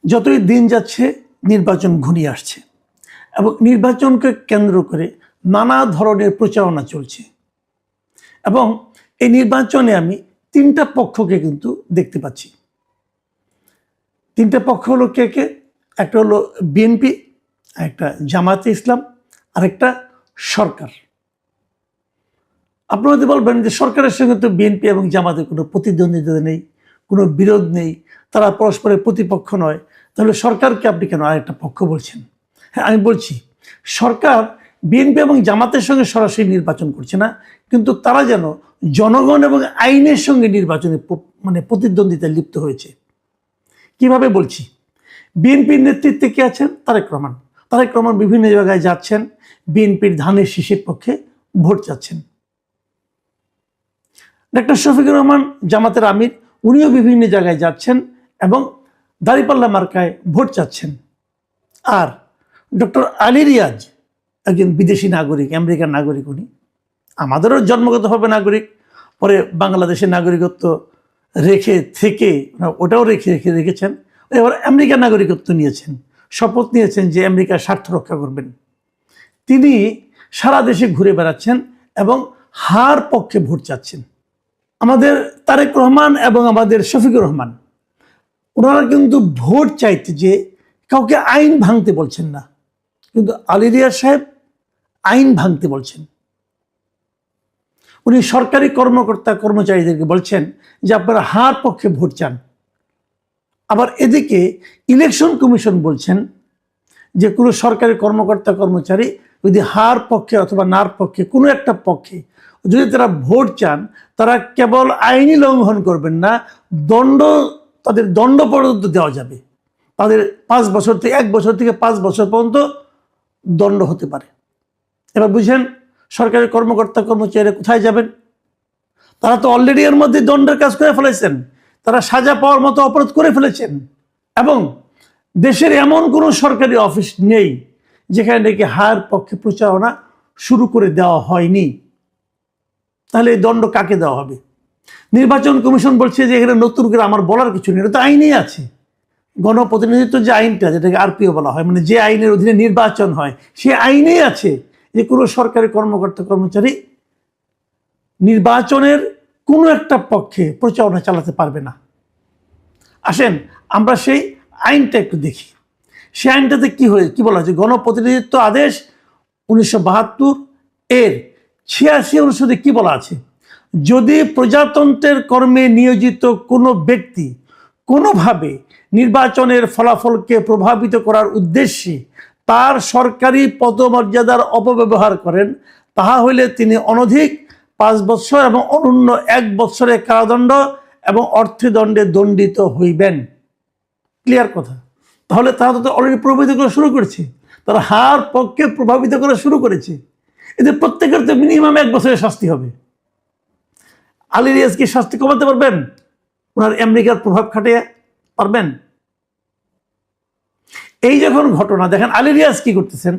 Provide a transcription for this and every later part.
যতই দিন যাচ্ছে নির্বাচন ঘনিয়ে আসছে এবং নির্বাচনকে কেন্দ্র করে নানা ধরনের প্রচারণা চলছে এবং এই নির্বাচনে আমি তিনটা পক্ষকে কিন্তু দেখতে পাচ্ছি। তিনটা পক্ষ হলো কে কে? একটা হলো বিএনপি, একটা জামায়াতে ইসলাম, আরেকটা সরকার। আপনারা যদি বলবেন যে সরকারের সঙ্গে তো বিএনপি এবং জামাতের কোনো প্রতিদ্বন্দ্বিতা নেই, কোনো বিরোধ নেই, তারা পরস্পরের প্রতিপক্ষ নয়, তাহলে সরকারকে আপনি কেন আরেকটা পক্ষ বলছেন? হ্যাঁ, আমি বলছি সরকার বিএনপি এবং জামাতের সঙ্গে সরাসরি নির্বাচন করছে না, কিন্তু তারা যেন জনগণ এবং আইনের সঙ্গে নির্বাচনে প্রতিদ্বন্দ্বিতায় লিপ্ত হয়েছে। কিভাবে বলছি? বিএনপির নেতৃত্বে কে আছেন? তারেক রহমান। তারেক রহমান বিভিন্ন জায়গায় যাচ্ছেন, বিএনপির ধানের শীষের পক্ষে ভোট চাচ্ছেন। ডক্টর শফিকুর রহমান জামাতের আমির, উনিও বিভিন্ন জায়গায় যাচ্ছেন এবং দাঁড়িপাল্লা মার্কায় ভোট চাচ্ছেন। আর ডক্টর আলী রিয়াজ একজন বিদেশি নাগরিক, আমেরিকার নাগরিক, উনি আমাদেরও জন্মগতভাবে নাগরিক, পরে বাংলাদেশের নাগরিকত্ব ওটাও রেখেছেন, এবার আমেরিকার নাগরিকত্ব নিয়েছেন, শপথ নিয়েছেন যে আমেরিকার স্বার্থ রক্ষা করবেন। তিনি সারা দেশে ঘুরে বেড়াচ্ছেন এবং হার পক্ষে ভোট চাচ্ছেন। আমাদের তারেক রহমান এবং আমাদের শফিকুর রহমান, ওনারা কিন্তু ভোট চাইতে যে কাউকে আইন ভাঙতে বলছেন না, কিন্তু আলী রিয়াজ সাহেব আইন ভাঙতে বলছেন। উনি সরকারি কর্মকর্তা কর্মচারীদেরকে বলছেন যে আপনারা হার পক্ষে ভোট চান। আবার এদিকে ইলেকশন কমিশন বলছেন যে কোনো সরকারি কর্মকর্তা কর্মচারী যদি হার পক্ষে অথবা নার পক্ষে কোনো একটা পক্ষে যদি তারা ভোট চান, তারা কেবল আইনি লঙ্ঘন করবেন না, তাদের দণ্ড পর্যন্ত দেওয়া যাবে। তাদের 1 বছর থেকে 5 বছর পর্যন্ত দণ্ড হতে পারে। এবার বুঝেন সরকারি কর্মকর্তা কর্মচারীরা কোথায় যাবেন? তারা তো অলরেডি এর মধ্যে দণ্ডের কাজ করে ফেলেছেন, তারা সাজা পাওয়ার মতো অপরাধ করে ফেলেছেন। এবং দেশের এমন কোনো সরকারি অফিস নেই যেখানে নাকি হার পক্ষে প্রচারণা শুরু করে দেওয়া হয়নি। তাহলে এই দণ্ড কাকে দেওয়া হবে? নির্বাচন কমিশন বলছে যে এখানে নতুন করে আমার বলার কিছু নেই, এটা তো আইনেই আছে। গণপ্রতিনিধিত্ব যে আইনটা, যেটাকে আরপিও বলা হয়, মানে যে আইনের অধীনে নির্বাচন হয়, সে আইনেই আছে যে কোনো সরকারি কর্মকর্তা কর্মচারী নির্বাচনের কোনো একটা পক্ষে প্রচারণা চালাতে পারবে না। আসেন আমরা সেই আইনটা একটু দেখি। সেই আইনটাতে কি বলা হয়েছে? গণপ্রতিনিধিত্ব আদেশ 1972 এর 86 অনুচ্ছেদে কি বলা আছে? যদি প্রজাতন্ত্রের কর্মে নিয়োজিত কোনো ব্যক্তি কোনোভাবে নির্বাচনের ফলাফলকে প্রভাবিত করার উদ্দেশ্যে তার সরকারি পদমর্যাদার অপব্যবহার করেন, তাহা হইলে তিনি অনধিক 5 বৎসর এবং অনূন্য 1 বৎসরের কারাদণ্ড এবং অর্থদণ্ডে দণ্ডিত হইবেন। ক্লিয়ার কথা? তাহলে তারা তো অলরেডি প্রভাবিত করা শুরু করেছে, তারা হার পক্ষে প্রভাবিত করা শুরু করেছে। এদের প্রত্যেকের তো মিনিমাম 1 বছরের শাস্তি হবে। আলী রিয়াজকে শাস্তি কমাতে পারবেন? ওনার আমেরিকার প্রভাব খাটিয়ে পারবেন? এই যখন ঘটনা দেখেন, আলী রিয়াজ কি করতেছেন?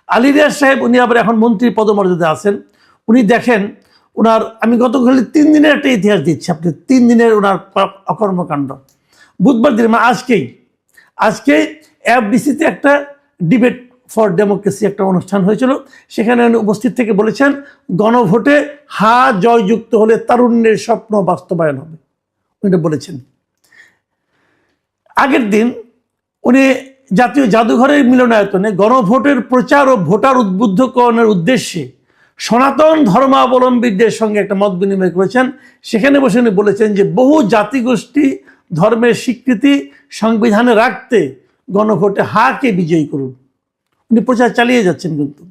আলী রিয়াজ সাহেব উনি আবার এখন মন্ত্রীর পদমর্যাদা আছেন। উনি দেখেন ওনার, আমি গতকাল 3 দিনের একটা ইতিহাস দিচ্ছি আপনি, 3 দিনের ওনার অকর্মকাণ্ড। বুধবার দিন, আজকে এফডিসিতে একটা ডিবেট ফর ডেমোক্রেসি একটা অনুষ্ঠান হয়েছিল, সেখানে উনি উপস্থিত থেকে বলেছেন গণভোটে হা জয়যুক্ত হলে তারুণ্যের স্বপ্ন বাস্তবায়ন হবে, উনি বলেছেন। আগের দিন উনি জাতীয় জাদুঘরের মিলনায়তনে গণভোটের প্রচার ও ভোটার উদ্বুদ্ধকরণের উদ্দেশ্যে সনাতন ধর্মাবলম্বীদের সঙ্গে একটা মত বিনিময় করেছেন। সেখানে বসে উনি বলেছেন যে বহু জাতিগোষ্ঠী ধর্মের স্বীকৃতি সংবিধানে রাখতে গণভোটে হাকে বিজয়ী করুন। উনি প্রচার চালিয়ে যাচ্ছেন। কিন্তু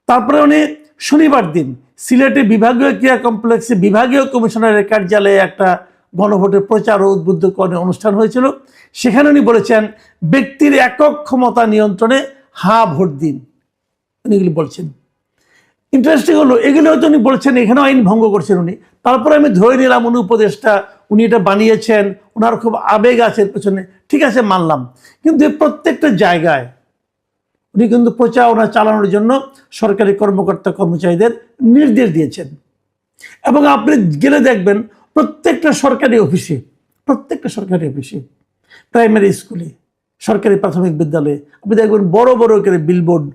তারপরে উনি শনিবার দিন সিলেটে বিভাগীয় ক্রীড়া কমপ্লেক্সে বিভাগীয় কমিশনারের কার্যালয়ে একটা গণভোটের প্রচার ও উদ্বুদ্ধকরণের অনুষ্ঠান হয়েছিল। সেখানে উনি বলেছেন ব্যক্তির একক ক্ষমতা নিয়ন্ত্রণে হা ভোট দিন, উনি এগুলি বলছেন। ইন্টারেস্টিং হলো এগুলো হয়তো উনি বলছেন, এখানেও আইন ভঙ্গ করছেন উনি। তারপরে আমি ধরে নিলাম উনি উপদেষ্টা, উনি এটা বানিয়েছেন, ওনার খুব আবেগ আছে পেছনে, ঠিক আছে মানলাম। কিন্তু প্রত্যেকটা জায়গায় উনি কিন্তু প্রচারণা চালানোর জন্য সরকারি কর্মকর্তা কর্মচারীদের নির্দেশ দিয়েছেন। এবং আপনি গেলে দেখবেন প্রত্যেকটা সরকারি অফিসে, প্রাইমারি স্কুলে, সরকারি প্রাথমিক বিদ্যালয়ে আপনি দেখবেন বড় বড় করে বিলবোর্ড,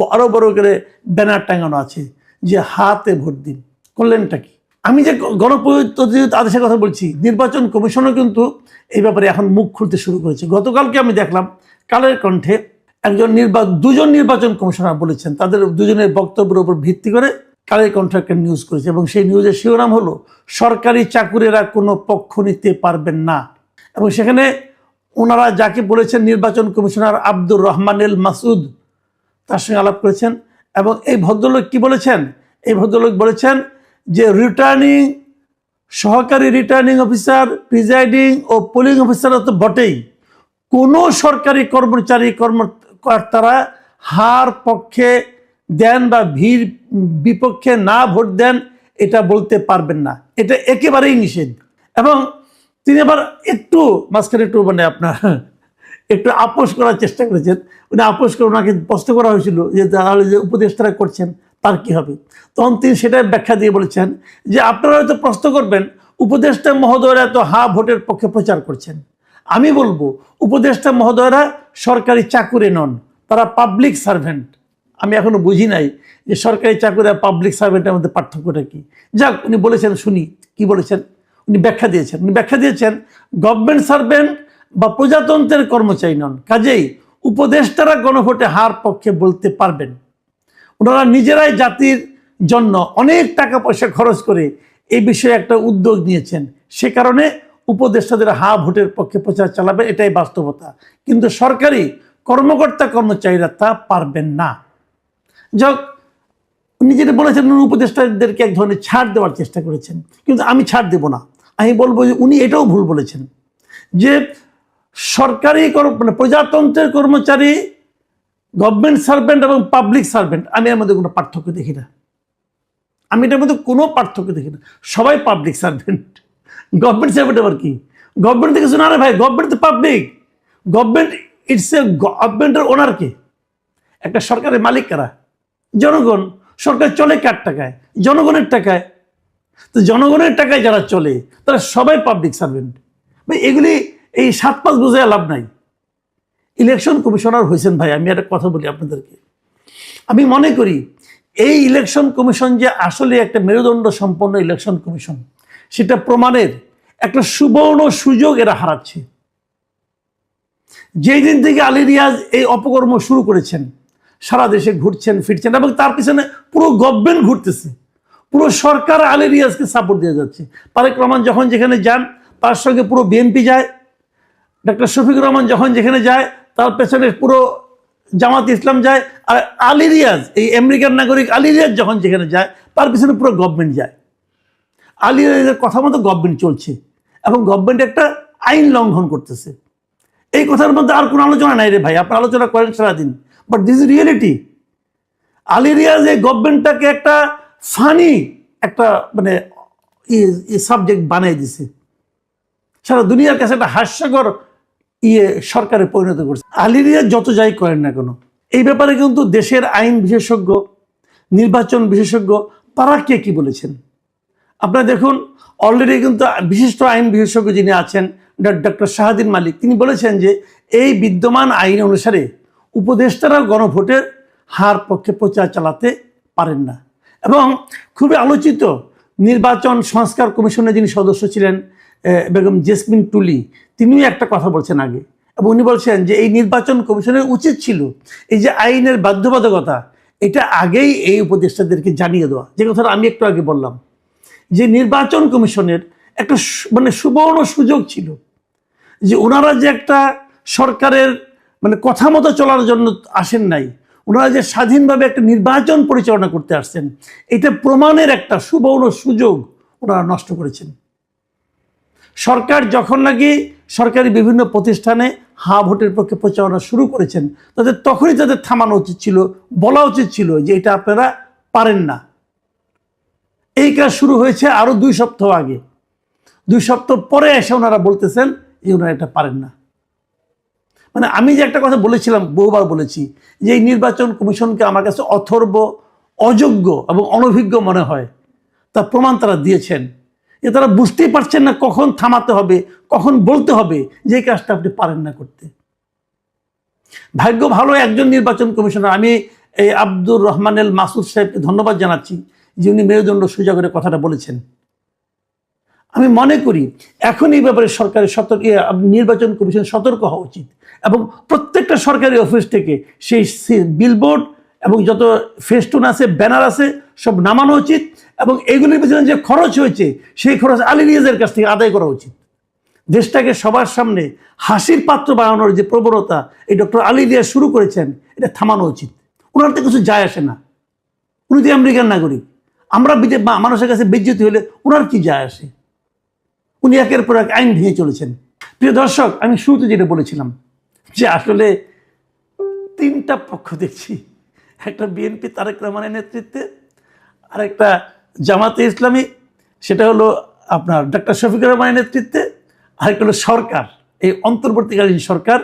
বড় বড় করে ব্যানার টাঙানো আছে যে হাতে ভোট দিন। করলেনটা কি? আমি যে গণপ্রতিনিধি আদেশের কথা বলছি, নির্বাচন কমিশনও কিন্তু এই ব্যাপারে এখন মুখ খুলতে শুরু করেছে। গতকালকে আমি দেখলাম কালের কণ্ঠে দুজন নির্বাচন কমিশনার বলেছেন, তাদের দুজনের বক্তব্যের উপর ভিত্তি করে কালের কণ্ঠ একটা নিউজ করেছে, এবং সেই নিউজের শিরোনাম হলো সরকারি চাকুরিরা কোনো পক্ষ নিতে পারবেন না। এবং সেখানে ওনারা যাকে বলেছেন নির্বাচন কমিশনার আব্দুর রহমানেল মাসুদ, তার সঙ্গে আলাপ করেছেন। এবং এই ভদ্রলোক কি বলেছেন? এই ভদ্রলোক বলেছেন যে সহকারী রিটার্নিং অফিসার, প্রিজাইডিং ও পোলিং অফিসাররা তো বটেই, কোনো সরকারি কর্মকর্তারা হার পক্ষে দেন বা ভিড় বিপক্ষে না ভোট দেন এটা বলতে পারবেন না, এটা একেবারেই নিষেধ। এবং তিনি আবার একটু মাঝখানে একটু মানে আপনার একটু আপোষ করার চেষ্টা করেছেন। উনি আপোষ করে ওনাকে প্রশ্ন করা হয়েছিল যে তাহলে যে উপদেষ্টারা করছেন তার কি হবে, তখন তিনি সেটাই ব্যাখ্যা দিয়ে বলেছেন যে আপনারা হয়তো প্রশ্ন করবেন উপদেষ্টা মহোদয়রা তো ভোটের পক্ষে প্রচার করছেন। আমি বলবো উপদেষ্টা মহোদয়রা সরকারি চাকুরে নন, তারা পাবলিক সার্ভেন্ট। আমি এখনো বুঝি নাই যে সরকারি চাকুরি আর পাবলিক সার্ভেন্টের মধ্যে পার্থক্যটা কি। যাক, উনি বলেছেন, শুনি কি বলেছেন। উনি ব্যাখ্যা দিয়েছেন গভর্নমেন্ট সার্ভেন্ট বা প্রজাতন্ত্রের কর্মচারী নন, কাজেই উপদেষ্টারা গণভোটে হার পক্ষে বলতে পারবেন। ওনারা নিজেরাই জাতির জন্য অনেক টাকা পয়সা খরচ করে এই বিষয়ে একটা উদ্যোগ নিয়েছেন, সে কারণে উপদেষ্টাদের ভোটের পক্ষে প্রচার চালাবে, এটাই বাস্তবতা। কিন্তু সরকারি কর্মচারীরা তা পারবেন না। যাক, উনি যেটা বলেছেন উপদেষ্টাদেরকে এক ধরনের ছাড় দেওয়ার চেষ্টা করেছেন, কিন্তু আমি ছাড় দেব না। আমি বলবো যে উনি এটাও ভুল বলেছেন যে সরকারি মানে প্রজাতন্ত্রের কর্মচারী, গভর্নমেন্ট সার্ভেন্ট এবং পাবলিক সার্ভেন্ট, আমি এর মধ্যে কোনো পার্থক্য দেখি না। আমি এটার মধ্যে কোনো পার্থক্য দেখি না, সবাই পাবলিক সার্ভেন্ট। গভর্নমেন্ট সার্ভেন্ট আবার কি? গভর্নমেন্ট থেকে শোনা রে ভাই, গভর্নমেন্ট তো পাবলিক। গভর্নমেন্ট ইটস এ গভর্নমেন্টের ওনার কে? একটা সরকারের মালিক কারা? জনগণ। সরকার চলে কার টাকায়? জনগণের টাকায়। তো জনগণের টাকায় যারা চলে তারা সবাই পাবলিক সার্ভেন্ট। এগুলি এই 7-5 বোঝায় লাভ নাই। ইলেকশন কমিশনার হয়েছেন ভাই, আমি একটা কথা বলি আপনাদেরকে, আমি মনে করি এই ইলেকশন কমিশন যে আসলে একটা মেরুদণ্ড সম্পন্ন ইলেকশন কমিশন, সেটা প্রমাণের একটা সুবর্ণ সুযোগ এরা হারাচ্ছে। যেই দিন থেকে আলী রিয়াজ এই অপকর্ম শুরু করেছেন, সারা দেশে ঘুরছেন ফিরছেন, এবং তার পিছনে পুরো গভর্নমেন্ট ঘুরতেছে, পুরো সরকার আলী রিয়াজকে সাপোর্ট দিয়ে যাচ্ছে। তারেক রহমান যখন যেখানে যান তার সঙ্গে পুরো বিএনপি যায়, ডক্টর শফিকুর রহমান যখন যেখানে যায় তার পেছনে পুরো জামাত ইসলাম যায়, আর আলী রিয়াজ, এই আমেরিকার নাগরিক আলী রিয়াজ যখন যেখানে যায় তার পিছনে পুরো গভর্নমেন্ট যায়। আলী রিয়াজের কথা মতো গভর্নমেন্ট চলছে, এবং গভর্নমেন্ট একটা আইন লঙ্ঘন করতেছে। এই কথার মধ্যে আর কোনো আলোচনা নাই রে ভাই, আপনার আলোচনা করেন সারাদিন, but this is reality. Ali Riaz এই গভর্নমেন্টটাকে একটা ফানি একটা মানে সাবজেক্ট বানিয়ে দিছে, সারা দুনিয়ার কাছে একটা হাস্যকর সরকারে পরিণত করছে। আলী রিয়াজ যত যাই করেন না কেন, এই ব্যাপারে কিন্তু দেশের আইন বিশেষজ্ঞ, নির্বাচন বিশেষজ্ঞ, তারা কে কি বলেছেন আপনারা দেখুন। অলরেডি কিন্তু বিশিষ্ট আইন বিশেষজ্ঞ যিনি আছেন ডক্টর শাহাদিন মালিক, তিনি বলেছেন যে এই বিদ্যমান আইন অনুসারে উপদেষ্টারা গণভোটের হার পক্ষে প্রচার চালাতে পারেন না। এবং খুবই আলোচিত নির্বাচন সংস্কার কমিশনের যিনি সদস্য ছিলেন বেগম জেসমিন টুলি, তিনিও একটা কথা বলছেন আগে, এবং উনি বলছেন যে এই নির্বাচন কমিশনের উচিত ছিল এই যে আইনের বাধ্যবাধকতা, এটা আগেই এই উপদেষ্টাদেরকে জানিয়ে দেওয়া। যে কথাটা আমি একটু আগে বললাম যে নির্বাচন কমিশনের একটা মানে সুবর্ণ সুযোগ ছিল যে ওনারা যে একটা সরকারের মানে কথা মতো চলার জন্য আসেন নাই, ওনারা যে স্বাধীনভাবে একটা নির্বাচন পরিচালনা করতে আসছেন, এটা প্রমাণের একটা সুবর্ণ সুযোগ ওনারা নষ্ট করেছেন। সরকার যখন নাকি সরকারি বিভিন্ন প্রতিষ্ঠানে ভোটের পক্ষে প্রচারণা শুরু করেছেন, তখনই তাদের থামানো উচিত ছিল, বলা উচিত ছিল যে এটা আপনারা পারেন না। এই কাজ শুরু হয়েছে আরো 2 সপ্তাহ আগে, 2 সপ্তাহ পরে এসে ওনারা বলতেছেন যে ওনারা এটা পারেন না। মানে আমি যে একটা কথা বলেছিলাম, বহুবার বলেছি, যে এই নির্বাচন কমিশনকে আমার কাছে অথর্ব, অযোগ্য এবং অনভিজ্ঞ মনে হয়, তার প্রমাণ তারা দিয়েছেন। যে তারা বুঝতেই পারছেন না কখন থামাতে হবে, কখন বলতে হবে যে এই কাজটা আপনি পারেন না করতে। ভাগ্য ভালো একজন নির্বাচন কমিশনার, আমি এই আব্দুর রহমানুল মাসুদ সাহেবকে ধন্যবাদ জানাচ্ছি যে উনি মেরুদণ্ড সোজা করে কথাটা বলেছেন। আমি মনে করি এখন এই ব্যাপারে সরকারের নির্বাচন কমিশন সতর্ক হওয়া উচিত এবং প্রত্যেকটা সরকারি অফিস থেকে সেই বিলবোর্ড এবং যত ফেস্টুন আছে, ব্যানার আছে, সব নামানো উচিত এবং এগুলির পিছনে যে খরচ হয়েছে সেই খরচ আলী রিয়াজের কাছ থেকে আদায় করা উচিত। দেশটাকে সবার সামনে হাসির পাত্র বানানোর যে প্রবণতা এই ডক্টর আলী রিয়াজ শুরু করেছেন, এটা থামানো উচিত। ওনার তো কিছু যায় আসে না, উনি তো আমেরিকান নাগরিক। আমরা মানুষের কাছে বেজ্জতি হলে ওনার কি যায় আসে? উনি একের পর এক আইন ভেঙে চলেছেন। প্রিয় দর্শক, আমি শুরুতে যেটা বলেছিলাম যে আসলে তিনটা পক্ষ দেখছি, একটা বিএনপি তারেক রহমানের নেতৃত্বে, আরেকটা জামাতে ইসলামী, সেটা হলো আপনার ডক্টর শফিকুর রহমানের নেতৃত্বে, আরেকটা হলো সরকার, এই অন্তর্বর্তীকালীন সরকার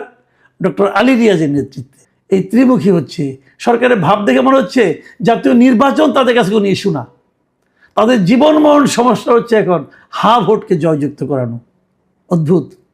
ডক্টর আলী রিয়াজের নেতৃত্বে। এই ত্রিমুখী হচ্ছে সরকারের ভাব দেখে মনে হচ্ছে জাতীয় নির্বাচন তাদের কাছে কোনো ইস্যু না। তাদের জীবনমরণ সমস্যা হচ্ছে এখন হা ভোটকে জয়যুক্ত করানো। অদ্ভুত।